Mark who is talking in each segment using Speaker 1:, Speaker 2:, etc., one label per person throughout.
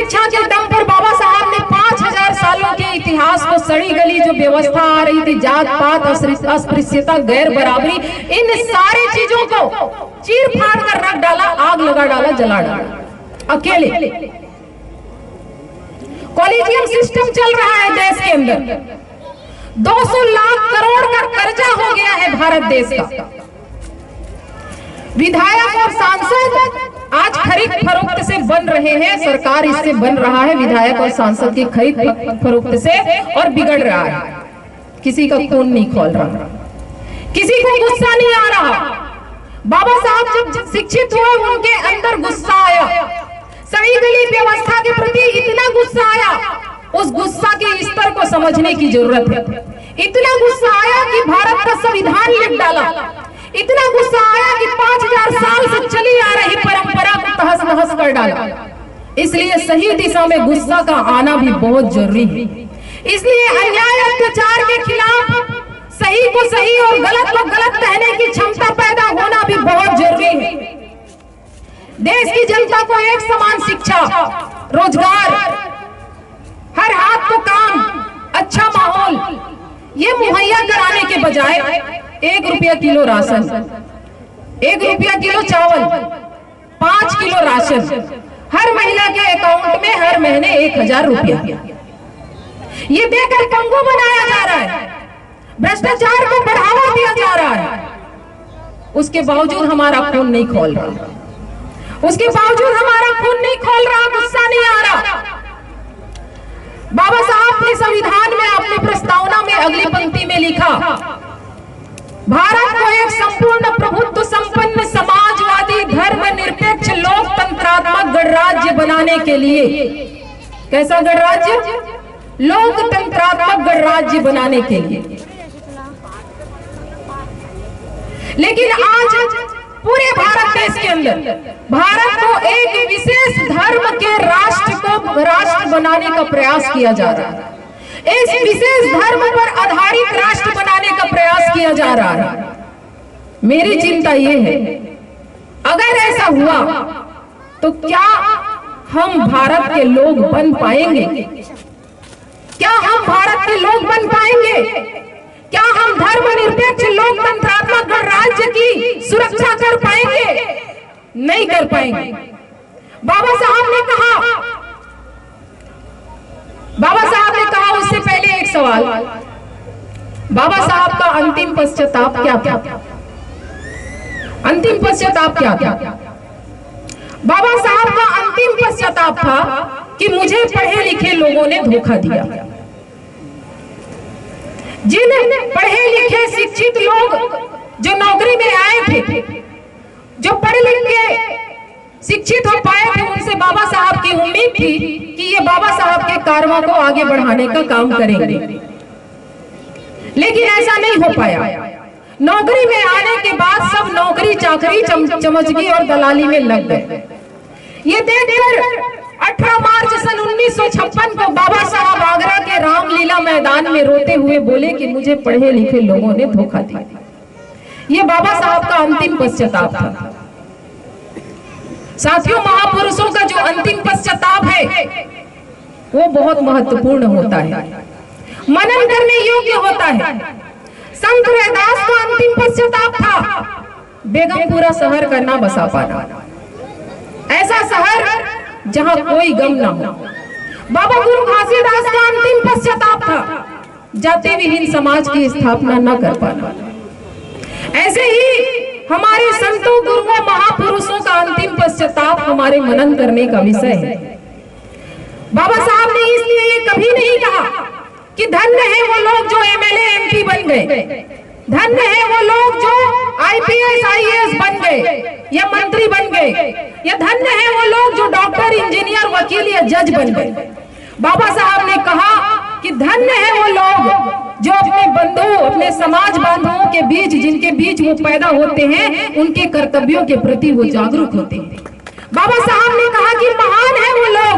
Speaker 1: शिक्षा के दम पर बाबा साहब ने 5000 सालों के इतिहास को, सड़ी गली जो व्यवस्था आ रही थी, जात पात, अस्पृश्यता, गैर बराबरी, इन सारी चीजों को चीर फाड़ कर रख डाला, आग लगा डाला, जला डाला अकेले। कॉलेजियम सिस्टम चल रहा है देश के अंदर, 200 लाख करोड़ का कर्जा हो गया है भारत देश का। विधायक और सांसद आज खरीद फरोख्त से बन रहे हैं, सरकार इससे बन रहा है विधायक और सांसद की खरीद फरोख्त से, और बिगड़ रहा है। किसी का खून नहीं खौल रहा, किसी को गुस्सा नहीं आ रहा। बाबा साहब जब शिक्षित हुए उनके अंदर गुस्सा आया, सड़ी गली व्यवस्था के प्रति इतना गुस्सा आया, उस गुस्सा के स्तर को समझने की जरूरत है। इतना गुस्सा आया कि भारत का संविधान लिख डाला, इतना गुस्सा आया कि 5000 साल से चली आ रही परंपरा को तहस नहस कर डाला। इसलिए सही दिशा में गुस्सा का आना भी बहुत जरूरी है। इसलिए अन्याय अत्याचार के खिलाफ सही को सही और गलत को गलत कहने की क्षमता पैदा होना भी बहुत जरूरी है। देश की जनता को एक समान शिक्षा, रोजगार, हर हाथ को काम, अच्छा माहौल, ये मुहैया कराने के बजाय 1 रुपया किलो राशन, 1 रुपया किलो चावल, 5 किलो राशन, हर महिला के अकाउंट में हर महीने 1000 रुपया, ये देकर पंगु बनाया जा रहा है, भ्रष्टाचार को बढ़ावा दिया जा रहा है। उसके बावजूद हमारा खून नहीं खौल रहा, उसके बावजूद हमारा खून नहीं खौल रहा, गुस्सा नहीं आ रहा। बाबा साहब ने संविधान में अपनी प्रस्तावना में अगली पंक्ति में लिखा, भारत को एक संपूर्ण प्रभुत्व संपन्न समाजवादी धर्मनिरपेक्ष लोकतंत्रात्मक गणराज्य बनाने के लिए, कैसा गणराज्य? लोकतंत्रात्मक गणराज्य बनाने के लिए। लेकिन आज पूरे भारत देश के अंदर भारत को एक विशेष धर्म के राष्ट्र बनाने का प्रयास किया जा रहा है। इस विशेष धर्म पर आधारित राष्ट्र बनाने का प्रयास किया जा रहा है। मेरी चिंता ये है, अगर ऐसा हुआ तो क्या हम भारत के लोग बन पाएंगे? क्या हम भारत के लोग बन पाएंगे? क्या हम धर्मनिरपेक्ष लोकतंत्रात्मक गणराज्य की सुरक्षा कर पाएंगे? नहीं कर पाएंगे। बाबा साहब ने कहा उससे पहले एक सवाल, बाबा साहब का अंतिम पश्चाताप क्या था? अंतिम पश्चाताप क्या था? बाबा साहब का अंतिम पश्चाताप था कि मुझे पढ़े लिखे लोगों ने धोखा दिया। जिन पढ़े लिखे शिक्षित लोग जो नौकरी में आए थे, जो पढ़े लिखे शिक्षित हो पाए थे, उनसे बाबा साहब की उम्मीद थी कि ये बाबा साहब के कारवां को आगे बढ़ाने का काम करेंगे, लेकिन ऐसा नहीं हो पाया। नौकरी में आने के बाद सब नौकरी चाकरी चमचगी और दलाली में लग गए। ये देखकर 18 मार्च सन 1956 को बाबा साहब आगरा के रामलीला मैदान में रोते हुए बोले कि मुझे पढ़े लिखे लोगों ने धोखा दिया। ये बाबा साहब का अंतिम पश्चाताप था। साथियों, महापुरुषों का जो अंतिम पश्चाताप है वो बहुत महत्वपूर्ण होता है, मनन करने योग्य होता है। संत रैदास का अंतिम पश्चाताप था बेगमपुरा शहर का ना बसा पाना, ऐसा शहर जहां कोई गम ना हो। बाबा गुरु घासीदास का अंतिम पश्चाताप था जाति विहीन समाज की स्थापना न कर पाना। ऐसे ही हमारे संतों गुरुओं महापुरुषों का अंतिम पश्चाताप हमारे मनन करने का विषय है। बाबा साहब ने इसलिए ये कभी नहीं कहा कि धन्य है वो लोग जो एमएलए एमपी बन गए, धन्य है वो लोग जो आईपीएस आईएएस बन गए या मंत्री बन गए, या धन्य है वो लोग जो डॉक्टर इंजीनियर वकील या जज बन गए। बाबा साहब ने कहा कि धन्य है वो लोग जो अपने बंधुओं, अपने समाज बांधवों के बीच, जिनके बीच वो पैदा होते हैं, उनके कर्तव्यों के प्रति वो जागरूक होते हैं। बाबा साहब ने कहा कि महान है वो लोग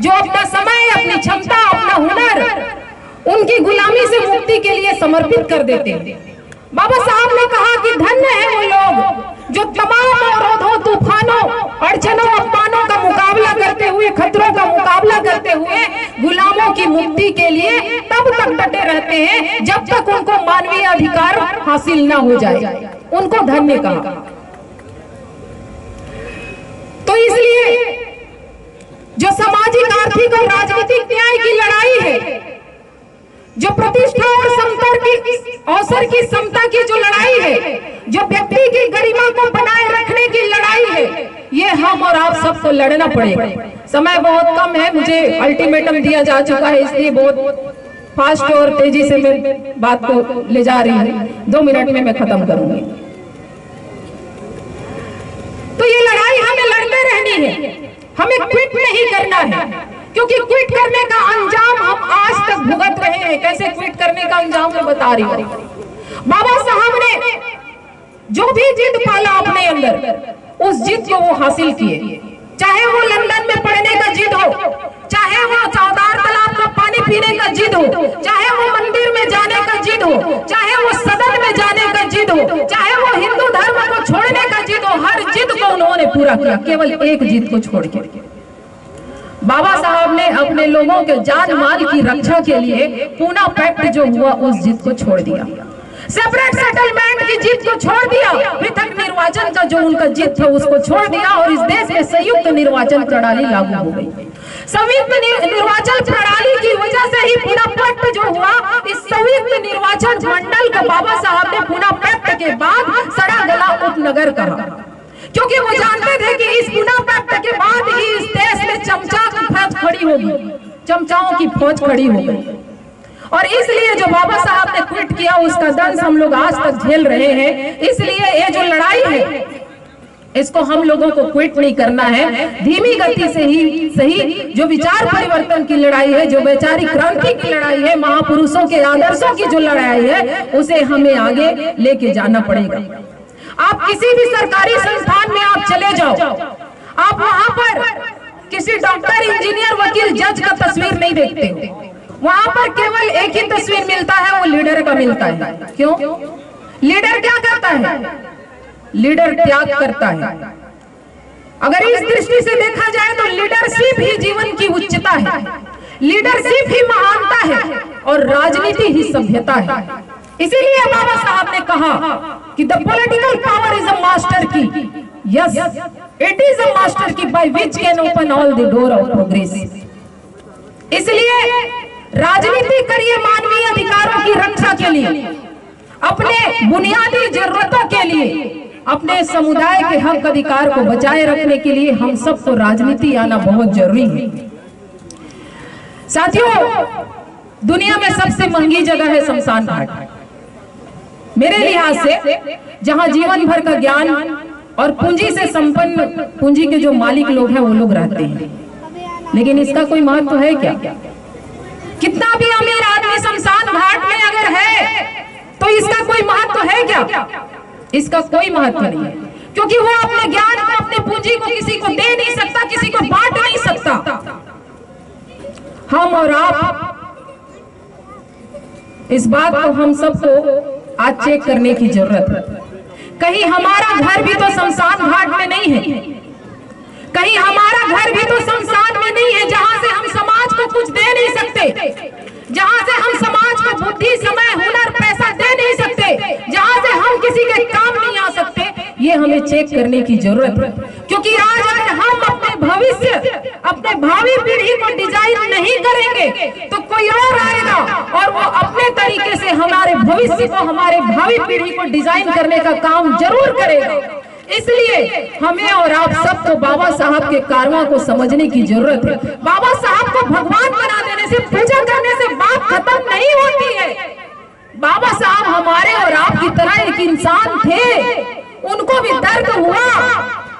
Speaker 1: जो अपना समय, अपनी क्षमता, अपना हुनर उनकी गुलामी से मुक्ति के लिए समर्पित कर देते हैं। बाबा साहब ने कहा कि धन्य है वो लोग जो तमाम अवरोधों, तूफान तूफानों, अड़चनों, अपमानों का मुकाबला करते हुए, खतरों का मुकाबला करते हुए गुलामों की मुक्ति के लिए तब तक डटे रहते हैं जब तक उनको मानवीय अधिकार हासिल ना हो जाए। उनको धन्य कहा। तो इसलिए जो सामाजिक, आर्थिक और राजनीतिक न्याय की लड़ाई है, जो प्रतिष्ठा और समता की, अवसर की समता की जो लड़ाई है, जो व्यक्ति की गरिमा को बनाए रखने की लड़ाई है, ये हम और आप सबको लड़ना पड़ेगा। समय बहुत कम है, मुझे अल्टीमेटम दिया जा चुका है, इसलिए बहुत फास्ट और तेजी से मैं बात को ले जा रही हूँ। 2 मिनट में मैं खत्म करूंगी। तो ये लड़ाई हमें लड़ते रहनी है, हमें क्विट नहीं करना है, क्योंकि क्विट करने का अंजाम हम आज तक भुगत रहे हैं। कैसे क्विट करने का अंजाम मैं बता रही हूँ। बाबा साहब ने जो भी जिद पाला अपने अंदर, उस जिद को वो हासिल किए। चाहे वो लंदन में पढ़ने का जिद हो, चाहे वो चौदार तालाब का पानी पीने का जिद हो, चाहे वो मंदिर में जाने का जिद हो, चाहे वो सदन में जाने का जिद हो, चाहे वो हिंदू धर्म को छोड़ने का जिद हो, हर जिद को उन्होंने पूरा किया, केवल एक जिद को छोड़ के। बाबा साहब ने अपने लोगों के जान माल की रक्षा के लिए पूना पैक्ट जो हुआ, उस जिद को छोड़ दिया। सेपरेट सेटलमेंट की जिद को छोड़ दिया। पृथक निर्वाचन का जो उनका जिद था, उसको छोड़ दिया और इस देश में संयुक्त निर्वाचन प्रणाली लागू हो गई। संयुक्त निर्वाचन प्रणाली की वजह से ही पूना पैक्ट जो हुआ, इस संयुक्त निर्वाचन मंडल को बाबा साहब ने पूना पैक्ट के बाद सड़ा गला उपनगर कहा, क्योंकि वो जानते थे कि इस पूना पैक्ट के बाद ही इस देश में चमचा की फौज खड़ी होगी, चमचाओं की फौज खड़ी हो गई। और इसलिए जो बाबा साहब ने क्विट किया, उसका दंश हम लोग आज तक झेल रहे हैं। इसलिए ये जो लड़ाई है, इसको हम लोगों को क्विट नहीं करना है। धीमी गति से ही सही जो विचार परिवर्तन की लड़ाई है, जो वैचारिक क्रांति की लड़ाई है, महापुरुषों के आदर्शों की जो लड़ाई है, उसे हमें आगे लेके जाना पड़ेगा। आप किसी भी सरकारी संस्थान में आप चले जाओ, आप वहां पर किसी डॉक्टर, इंजीनियर, वकील, जज का तस्वीर नहीं देखते। वहां पर केवल एक ही तस्वीर मिलता है, वो लीडर का मिलता है। क्यों? लीडर क्या करता है? लीडर त्याग करता है। अगर इस दृष्टि से देखा जाए तो लीडरशिप ही जीवन की उच्चता है, लीडरशिप ही महानता है और राजनीति ही सभ्यता है। इसीलिए बाबा साहब ने कहा कि the political power is a master key, yes it is a master key by which can open all the door of progress. इसलिए राजनीति करिए मानवीय अधिकारों की रक्षा के लिए, अपने बुनियादी जरूरतों के लिए, अपने समुदाय के हक अधिकार को बचाए रखने के लिए हम सबको राजनीति आना बहुत जरूरी है। साथियों, दुनिया में सबसे महंगी जगह है शमशान घाट। मेरे लिहाज से जहां जीवन भर का ज्ञान और पूंजी से संपन्न, पूंजी के जो मालिक लोग हैं वो लोग रहते हैं, लेकिन इसका कोई महत्व है क्या? कितना भी अमीर आदमी शमशान घाट में अगर है तो इसका कोई महत्व है क्या? इसका कोई महत्व नहीं है, क्योंकि वो अपने ज्ञान को, अपने पूंजी को किसी को दे नहीं सकता, किसी को बांट नहीं सकता। हम और आप, इस बात को हम सबको आज चेक करने की जरूरत है। कहीं हमारा घर भी तो शमशान घाट में नहीं है, कहीं हमारा घर भी तो शमशान में नहीं है, जहां से हम समाज को कुछ दे नहीं सकते, जहां से हम समाज को बुद्धि, समय, हुनर, पैसा दे नहीं सकते, जहां से हम किसी के काम नहीं आ सकते। ये हमें चेक करने की जरूरत है, क्योंकि आज अगर हम अपने भविष्य, अपने भावी पीढ़ी को डिजाइन नहीं करेंगे तो कोई और आएगा और वो अपने तरीके से हमारे भविष्य को, हमारे भावी पीढ़ी को डिजाइन करने का काम जरूर करेगा। इसलिए हमें और आप सबको बाबा साहब के कारवां को समझने की जरूरत है। बाबा साहब को भगवान बना देने से, पूजा करने से बात खत्म नहीं होती है। बाबा साहब हमारे और आपकी तरह एक इंसान थे, उनको भी दर्द हुआ,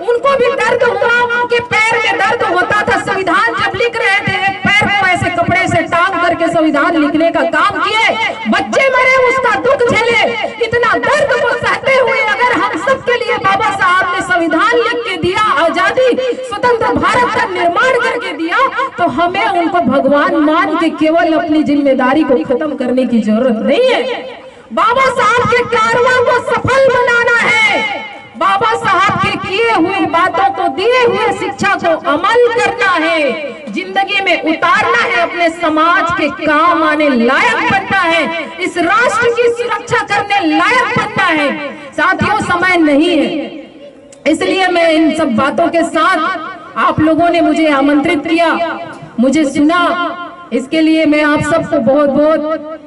Speaker 1: उनको भी दर्द हुआ, उनके पैर में दर्द होता था। संविधान जब लिख रहे थे, पैर को ऐसे कपड़े से टांग करके संविधान लिखने का काम किए, बच्चे मरे, उसका दुख झेले, इतना दर्द को सहते हुए अगर हम सबके लिए बाबा साहब ने संविधान लिख के दिया, आजादी, स्वतंत्र भारत का निर्माण करके दिया, तो हमें उनको भगवान मान के केवल अपनी जिम्मेदारी को खत्म करने की जरूरत नहीं है। बाबा साहब के कारवां को सफल बनाना है, बाबा साहब के किए हुए बातों को, दिए हुए शिक्षा को अमल करना है, जिंदगी में उतारना है, अपने समाज के काम आने लायक बनना है, इस राष्ट्र की सुरक्षा करने लायक बनना है। साथियों, समय नहीं है, इसलिए मैं इन सब बातों के साथ आप लोगों ने मुझे आमंत्रित किया, मुझे सुना, इसके लिए मैं आप सबको बहुत बहुत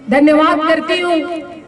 Speaker 1: धन्यवाद करती हूँ।